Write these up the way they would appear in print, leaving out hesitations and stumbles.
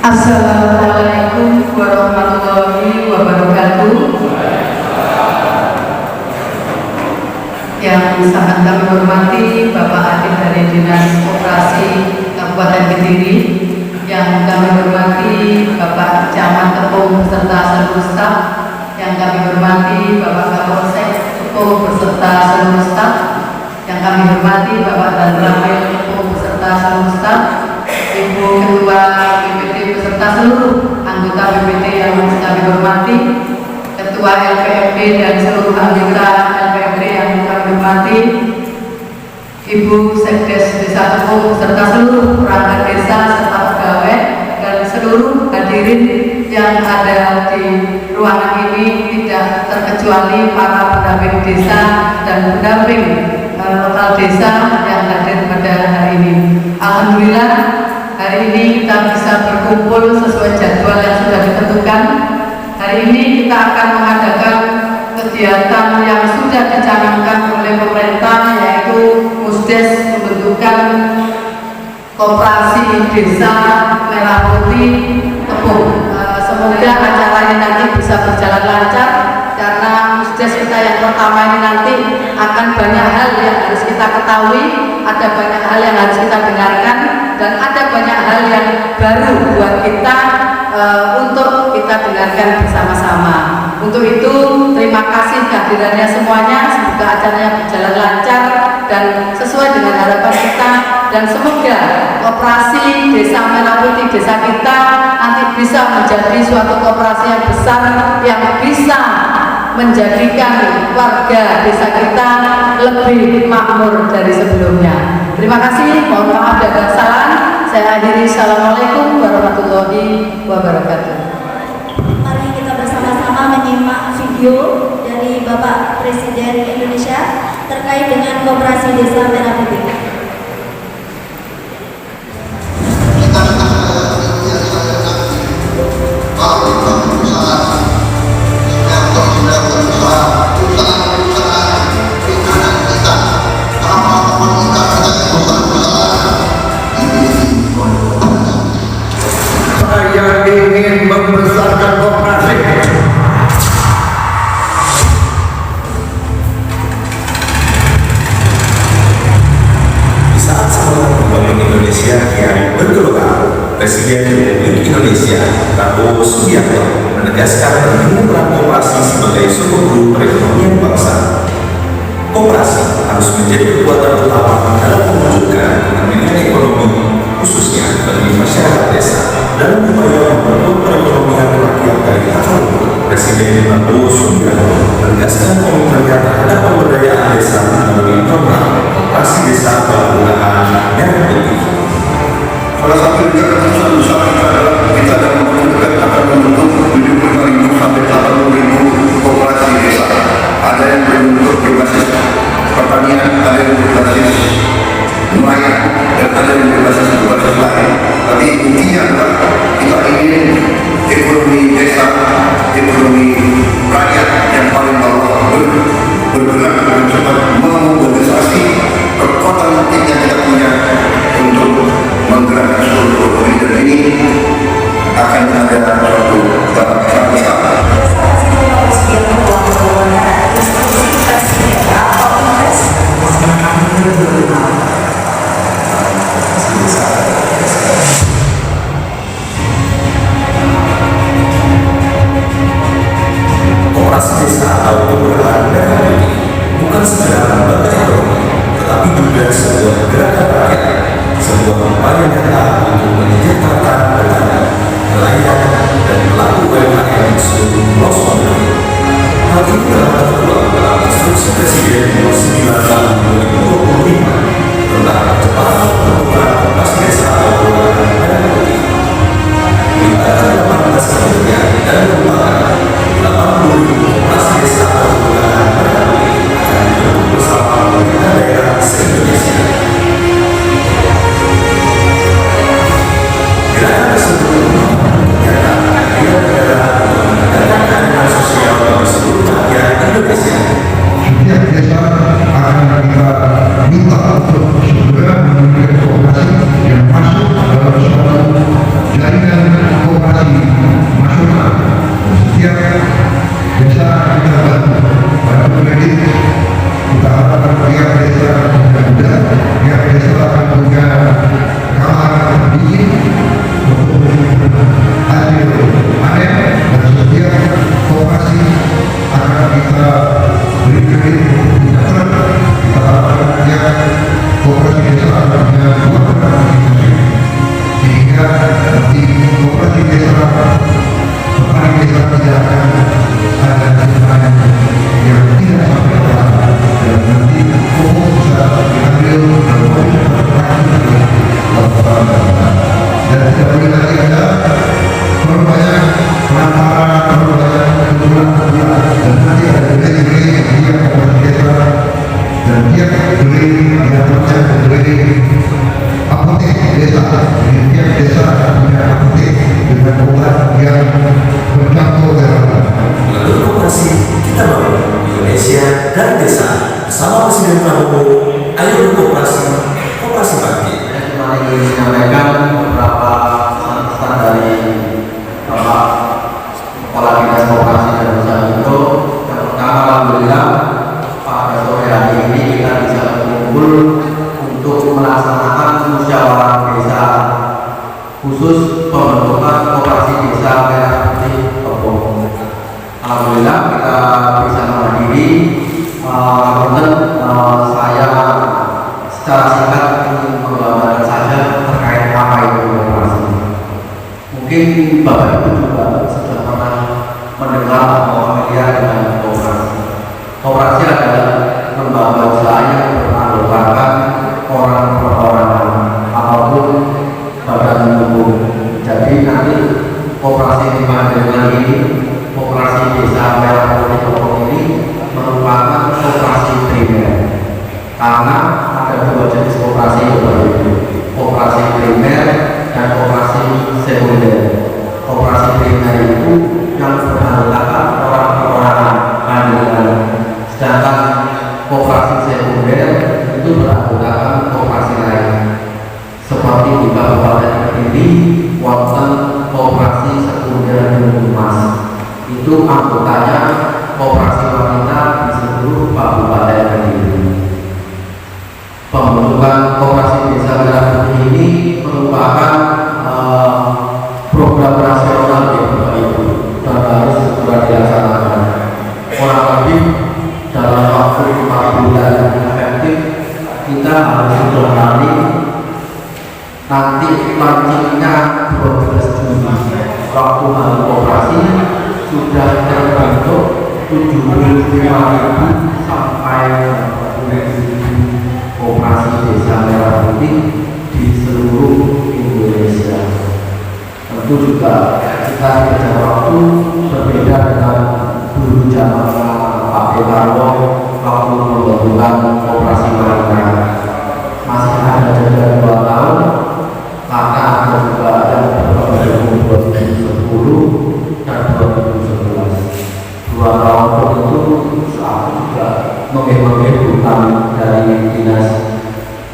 Assalamualaikum warahmatullahi wabarakatuh. Yang sangat kami hormati Bapak Adib dari Dinas Koperasi Kabupaten Kediri, yang kami hormati Bapak Camat Tepung beserta seluruh staf, yang kami hormati Bapak Kapolsek Tepung beserta seluruh staf, yang kami hormati Bapak Danramil Tepung beserta seluruh staf, Ibu Ketua BPD beserta seluruh anggota BPD yang kami hormati, Ketua LPMD dan seluruh anggota LPMD yang kami hormati, Ibu Sekdes Desa Tepung beserta seluruh perangkat desa serta pegawai dan seluruh hadirin yang ada di ruangan ini, tidak terkecuali para pendamping desa dan pendamping lokal desa yang hadir pada hari ini. Alhamdulillah, hari ini kita bisa berkumpul sesuai jadwal yang sudah ditentukan. Hari ini kita akan mengadakan kegiatan yang sudah dicanangkan oleh pemerintah, yaitu Musdes pembentukan Koperasi Desa Merah Putih Tepung. Semoga acara ini nanti bisa berjalan lancar, karena Musdes kita yang pertama ini nanti akan banyak hal yang harus kita ketahui, ada banyak hal yang harus kita dengarkan, dan ada banyak hal yang baru buat kita untuk kita dengarkan bersama-sama. Untuk itu, terima kasih kehadirannya semuanya. Semoga acaranya berjalan lancar dan sesuai dengan harapan kita, dan semoga Koperasi Desa Merah Putih desa kita nanti bisa menjadi suatu koperasi yang besar, yang bisa menjadikan warga desa kita lebih makmur dari sebelumnya. Terima kasih, mohon maaf dan salam. Saya akhiri. Assalamualaikum warahmatullahi wabarakatuh. Mari kita bersama-sama menyimak video dari Bapak Presiden Indonesia terkait dengan Koperasi Desa Merah Putih. Saya ingin membesarkan koperasi. Di saat sekolah pembangunan Indonesia kian bergelombang, Presiden Republik Indonesia Prabowo Subianto menegaskan pentingnya peran koperasi sebagai sumber perekonomian bangsa. Koperasi harus menjadi kekuatan utama dalam mewujudkan kemandirian ekonomi, khususnya bagi masyarakat desa, dalam upaya membangun perekonomian rakyat dari akar rumput. Presiden Prabowo Subianto menegaskan komitmennya terhadap pemberdayaan desa melalui program Koperasi Desa Penggunaan Merah Putih. Salah satu juga keputusan besar kita adalah kita dalam waktu dekat akan membentuk 75.000 sampai 80.000 koperasi desa. Ada yang berbentuk berbasis pertanian, ada yang berbasis nelayan, dan ada yang berbasis lain. Tapi intinya adalah kita ingin ekonomi desa, ekonomi rakyat yang paling bawah bergerak dengan cepat memobilisasi kekuatan yang kita punya untuk menggerakkan seluruh ekonomi, dan ini akan ada suatu tahap besar. Koperasi desa atau Kelurahan Merah Putih bukan sekedar lembaga ekonomi, tetapi juga sebuah gerakan rakyat, sebuah upaya nyata untuk menyejahterakan petani, nelayan, dan pembentukan koperasi desa Merah Putih Kebon. Alhamdulillah kita bisa menghadiri. Saya secara singkat ingin menggambarkan saja terkait apa itu koperasi. Mungkin Bapak Ibu juga sudah pernah mendengar atau familiar dengan koperasi. Koperasi adalah lembaga usaha yang beranggotakan orang perorangan ataupun badan hukum. Jadi nanti koperasi di Panjenengan ini, koperasi desa Merah Putih Kebon ini merupakan koperasi primer. Karena ada dua jenis koperasi yaitu koperasi primer dan koperasi sekunder. Koperasi primer itu yang beranggotakan orang perorangan Panjenengan, sedangkan koperasi sekunder itu beranggotakan koperasi lain. Seperti di Kabupaten Kediri, wonten koperasi sekunder Mas. Itu anggotanya koperasi wanita di seluruh Kabupaten Kediri. Pembentukan koperasi desa Merah Putih ini merupakan program nasional ya Bapak Ibu, dan harus segera dilaksanakan. Kurang lebih dalam waktu 4 bulan efektif kita harus sudah nanti launchingnya 12 Juni. Waktu hari koperasi sudah terbentuk 75.000 sampai 80.000 koperasi desa Merah Putih di seluruh Indonesia. Tentu juga kita dikejar waktu berbeda dengan dulu zamannya Pak Dekarwo waktu pembentukan koperasi wanita. Masih ada jeda 2 tahun karena ada juga yang berlaku 2010 dan 2011. 2 tahun itu saat juga mengemban bukan dari dinas,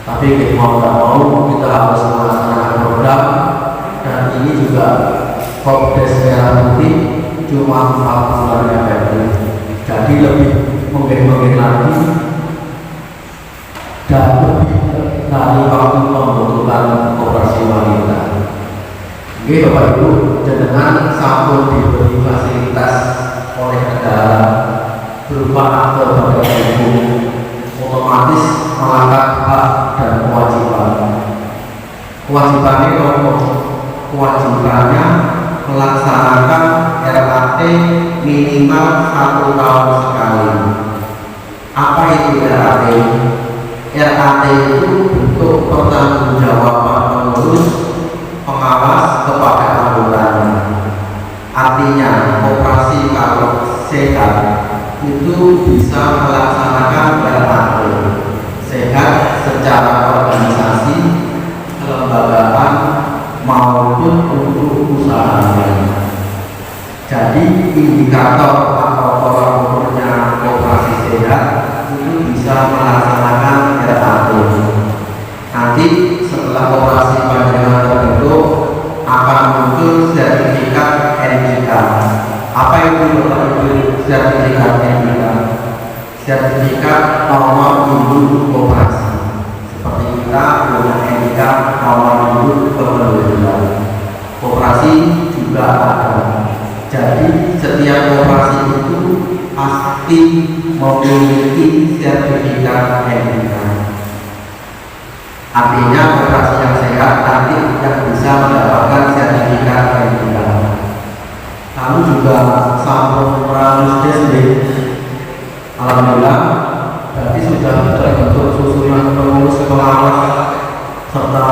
tapi mau tidak mau kita harus melaksanakan program, dan ini juga Kopdes Merah Putih cuma 4 bulan efektif, jadi lebih mengemban lagi dan lebih dari waktu pembentukan koperasi wanita. Oke Bapak Ibu, jenengan sampun diberi fasilitas oleh negara berupa akte badan hukum, otomatis mengangkat hak dan kewajiban. Kewajibannya kewajibannya melaksanakan RAT minimal 1 tahun sekali. Apa itu RAT? RAT itu bentuk pertanggungjawaban pengurus pengawas kepada anggotanya. Artinya koperasi kalau sehat itu bisa melaksanakan RAT sehat secara organisasi, kelembagaan maupun untuk usahanya. Jadi indikator atau tolak ukurnya koperasi sehat itu bisa melaksanakan RAT. Nanti setelah koperasi Panjenengan terbentuk akan muncul sertifikat NIK. Apa itu sertifikat NIK? Sertifikat nomor induk koperasi. Seperti kita punya NIK nomor induk kependudukan. Koperasi juga ada. Jadi setiap koperasi itu pasti memiliki sertifikat NIK. Artinya koperasi yang sehat nanti yang bisa mendapatkan sertifikat NIK. Lalu juga sampun Prasdes. Alhamdulillah, berarti sudah terbentuk susunan pengurus pengawas serta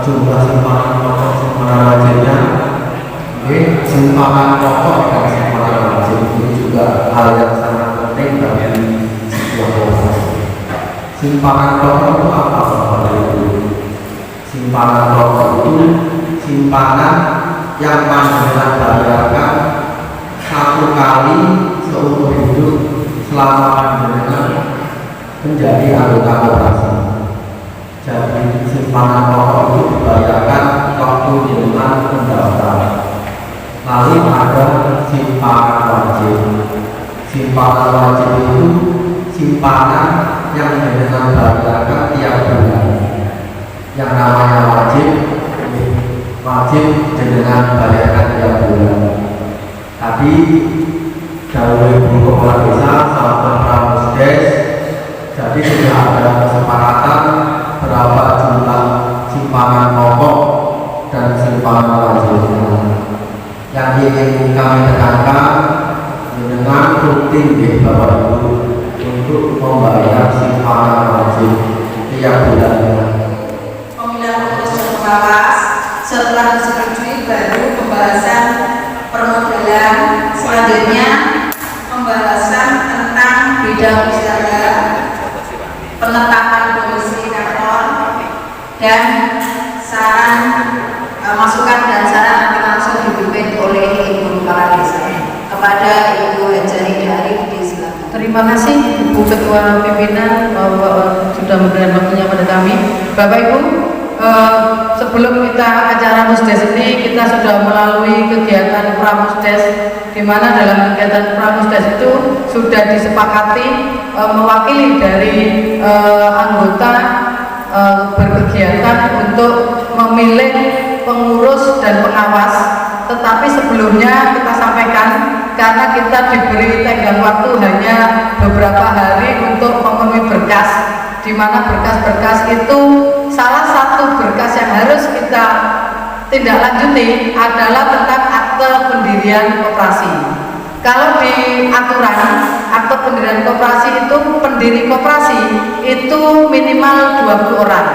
jumlah simpanan pokok simpanan wajibnya. Oke, simpanan pokok dan simpanan wajib ini juga hal yang sangat penting bagi sebuah koperasi. Simpanan pokok itu apa Bapak Ibu? Simpanan pokok itu simpanan yang Panjenengan bayarkan 1 kali seumur hidup selama Panjenengan menjadi anggota koperasi. Jadi simpanan pokok itu dibayarkan waktu Jenengan mendaftar. Lalu ada simpanan wajib. Simpanan wajib itu simpanan yang Jenengan bayarkan tiap bulan. Yang namanya wajib wajib dengan bayarkan tiap bulan. Tadi dahulu Ibu Kepala Desa sama Pramusdes, jadi sudah ada kesepakatan berapa jumlah simpanan pokok dan simpanan lanjutnya. Yang ingin kami tekankan dengan rutin ya Bapak Ibu untuk membayar simpanan wajib tiap bulannya. Pemilihan pengurus pengawas setelah disetujui baru pembahasan permodalan, selanjutnya pembahasan tentang bidang usaha, penetapan komisi kantor, dan saran masukan dan saran nanti langsung dipimpin oleh Ibu Kepala Desa. Kepada Ibu Haja Ida Arif, silakan. Terima kasih Ibu Ketua Pimpinan bahwa sudah memberikan waktunya pada kami. Bapak Ibu, sebelum kita acara Musdes ini kita sudah melalui kegiatan Pramusdes, di mana dalam kegiatan Pramusdes itu sudah disepakati mewakili dari anggota berkegiatan untuk memilih pengurus dan pengawas. Tetapi sebelumnya kita sampaikan, karena kita diberi tenggang waktu hanya beberapa hari untuk memenuhi berkas, di mana berkas-berkas itu salah satu berkas yang harus kita tindak lanjuti adalah tentang akte pendirian koperasi. Kalau di aturan akte pendirian koperasi itu, pendiri koperasi itu minimal 20 orang.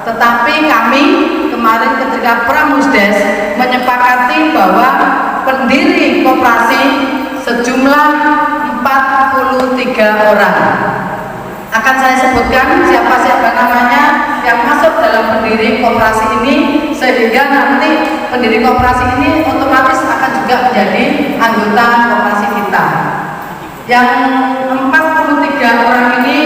Tetapi kami kemarin ketika Pramusdes menyepakati bahwa pendiri koperasi sejumlah 43 orang. Akan saya sebutkan siapa-siapa namanya yang masuk dalam pendiri koperasi ini, sehingga nanti pendiri koperasi ini otomatis akan juga menjadi anggota koperasi kita. Yang 43 orang ini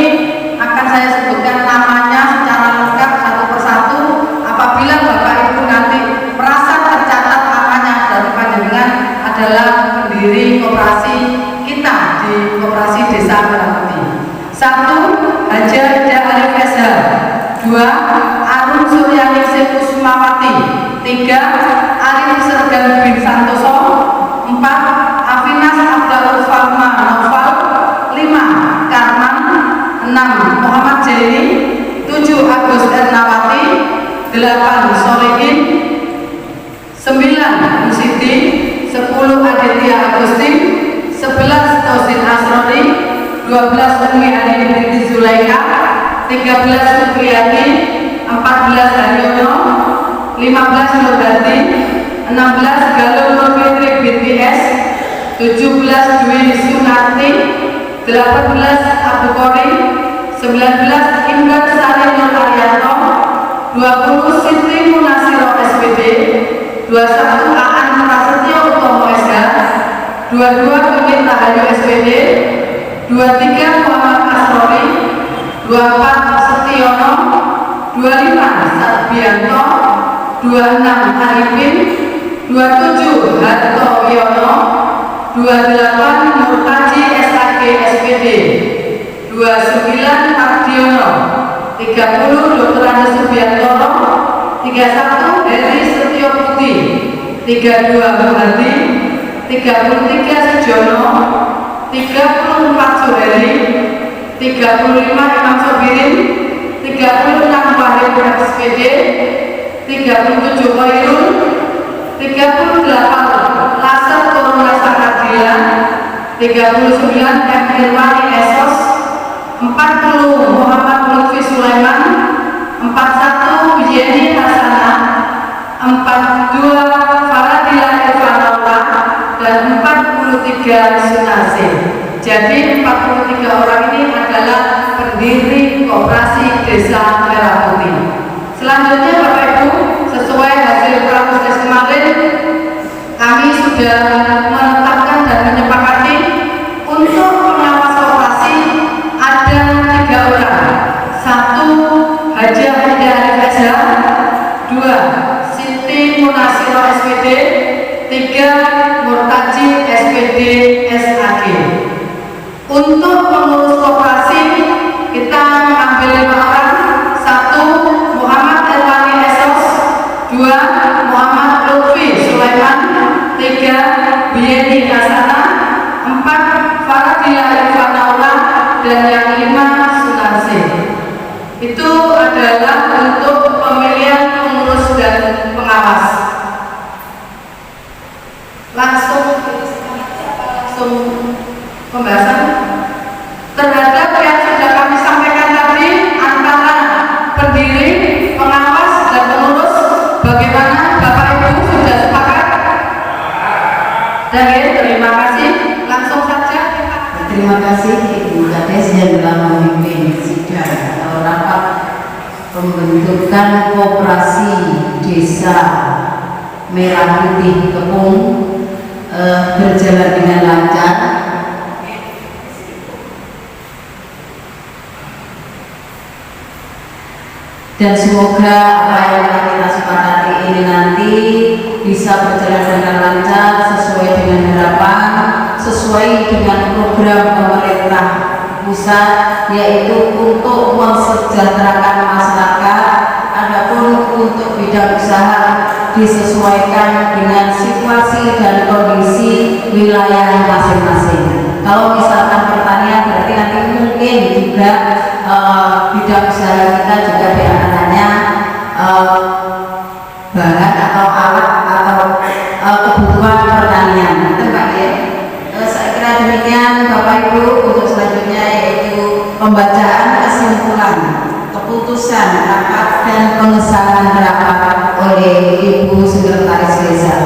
akan saya sebutkan namanya secara lengkap satu persatu. Apabila Bapak Ibu nanti merasa tercatat namanya dari panjenengan adalah pendiri koperasi kita di Koperasi Desa Merah. 1. Haja Ida Arif SH. 2. Arun Suryani Kusmawati. 3. Arif Sergan bin Santoso. 4. Afinas Abdul Farma Noval. 5. Karman. 6. Muhammad Jeni. 7. Agus Ernawati. 8. Solihin. 9. Musiti. 10. Aditya Agustin. 11. Tosin Asrori. 12 Umi Adi Binti Zulaika, 13 Supriyati, 14 Haryono, 15 Nurhati, 16 Galuh Nurfitri Binti S, 17 Dwi Sunarti, 18 Abu Kori, 19 Imran Sari Nur Arianto, 20 Siti Munasiro SPD, 21 Aan Prasetyo Utomo SH, 22 Bukit Rahayu SPD, 23 Muhammad Asrori, 24 Setiono, 25 Satbianto, 26 Arifin, 27 Harto Wiono, 28 Murtaji SAG SPD, 29 Mardiono, 30 Dr. Andi Subiantoro, 31 Heri Setio Putih, 32 Muhadi, 33 Sejono, 34 Suheri, 35 Imam Sobirin, 36 Wahid SPD, 37 Khairul, 38 Lasar Corona Sakadila, 39 M. Irwani Esos, 40 Muhammad Lutfi Sulaiman, 41 Yeni Hasanah, 42 Faradila Irfanola, dan 43 Sunase. Jadi 43 orang ini adalah pendiri Koperasi Desa Merah Putih. Selanjutnya Bapak Ibu, sesuai hasil Pramusdes kemarin, kami sudah menetapkan dan menyepakati untuk pengawas koperasi ada 3 orang. 1 Haja Ida Arif SH, 2 Siti Munasiro SPD, 3 Murtaji SPD SAG. Untuk pengurus koperasi kita ambil 5 orang. 1 Muhammad Erwani Esos, 2 Muhammad 5 Sunarsi. Itu adalah untuk pemilihan pengurus dan pengawas. Langsung pembahasan terhadap yang sudah kami sampaikan tadi antara pendiri, pengawas, dan pengurus. Bagaimana Bapak Ibu sudah sepakat? Dan terima kasih. Langsung saja. Terima kasih Ibu Kades yang telah memimpin sidang atau rapat pembentukan koperasi desa Merah Putih Kepung berjalan dengan lancar. Dan semoga apa yang telah kita sepakati ini nanti bisa berjalan dengan lancar sesuai dengan harapan, sesuai dengan program pemerintah pusat, yaitu untuk mensejahterakan masyarakat. Adapun untuk bidang usaha disesuaikan dengan situasi dan kondisi wilayah masing-masing. Kalau misalkan pertanian berarti nanti mungkin juga bidang usaha kita juga diantaranya bahan atau alat atau kebutuhan pertanian. Itu Pak ya. Saya kira demikian Bapak Ibu. Untuk selanjutnya yaitu pembacaan kesimpulan keputusan rapat dan pengesahan rapat oleh Ibu Sekretaris Desa.